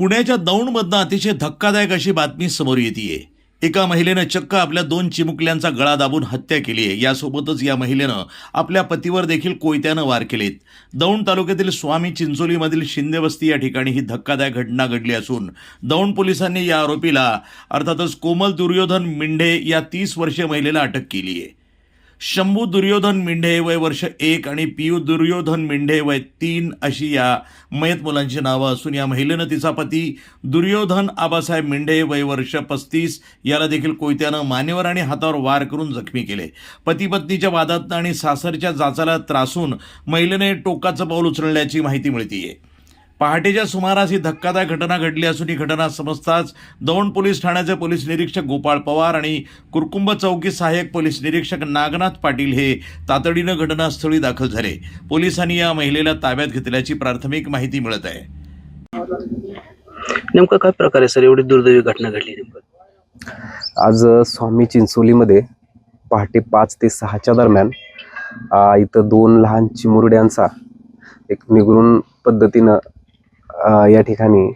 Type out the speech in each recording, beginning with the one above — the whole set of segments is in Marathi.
पुण्याच्या दौंडमधनं अतिशय धक्कादायक अशी बातमी समोर येतेय। एका महिलेनं चक्क आपल्या 2 चिमुकल्यांचा गळा दाबून हत्या केली आहे। यासोबतच या महिलेनं आपल्या पतीवर देखील कोयत्यानं वार केलेत। दौंड तालुक्यातील स्वामी चिंचोलीमधील शिंदेवस्ती या ठिकाणी ही धक्कादायक घटना घडली असून दौंड पोलिसांनी या आरोपीला अर्थातच कोमल दुर्योधन मिंढे या 30 वर्षीय महिलेला अटक केली आहे। शंभू दुर्योधन मिंढे वय वर्ष 1 आणि पियू दुर्योधन मिंढे वय 3 अशी या मयत मुलांची नावं असून या महिलेनं तिचा पती दुर्योधन आबासाहेब मिंढे वय वर्ष 35 याला देखील कोयत्यानं मानेवर आणि हातावर वार करून जखमी केले। पती पत्नीच्या वादात आणि सासरच्या जाचाला त्रासून महिलेने टोकाचं पाऊल उचलल्याची माहिती मिळतेय। पहाटेच्या सुमारास ही धक्कादायक घटना घडली असून ही घटना समजताच दौंड पोलीस ठाण्याचे पोलीस निरीक्षक गोपाळ पवार आणि कुरकुंब चौकी सहाय्यक पोलीस निरीक्षक नागनाथ पाटील हे तातडीनं घटनास्थळी दाखल झाले। पोलिसांनी या महिलेला ताब्यात घेतल्याची प्राथमिक माहिती मिळत आहे। नेमकं काय प्रकारे सर एवढी दुर्दैवी घटना घडली? नेमकं आज स्वामी चिंचोलीमध्ये पहाटे 5 ते 6च्या दरम्यान इथं 2 लहान चिमुरड्यांचा एक निगरून पद्धतीनं या ठिकाणी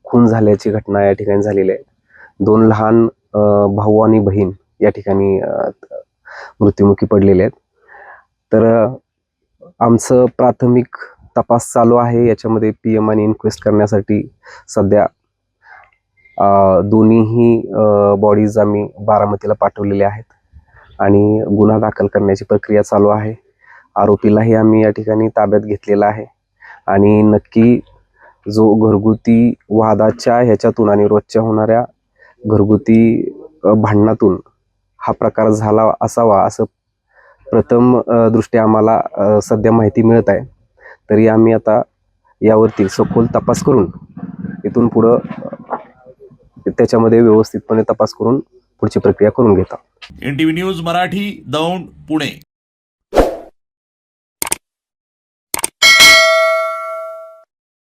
खून झाल्याची घटना या ठिकाणी झालेली आहे। 2 लहान भाऊ आणि बहीण या ठिकाणी मृत्युमुखी पडलेले आहेत। तर आमचं प्राथमिक तपास चालू आहे। याच्यामध्ये PM आणि इन्क्वेस्ट करण्यासाठी सध्या दोन्हीही बॉडीज आम्ही बारामतीला पाठवलेल्या आहेत आणि गुन्हा दाखल करण्याची प्रक्रिया चालू आहे। आरोपीलाही आम्ही या ठिकाणी ताब्यात घेतलेला आहे आणि नक्की जो घरगुती वादाच्या ह्याच्यातून आणि रोजच्या होणाऱ्या घरगुती भांडणातून हा प्रकार झाला असावा असं प्रथम दृष्ट्या आम्हाला सध्या माहिती मिळत आहे। तरी आम्ही आता यावरती सखोल तपास करून इथून पुढं त्याच्यामध्ये व्यवस्थितपणे तपास करून पुढची प्रक्रिया करून घेतो। NTV news Marathi, Daund, Pune.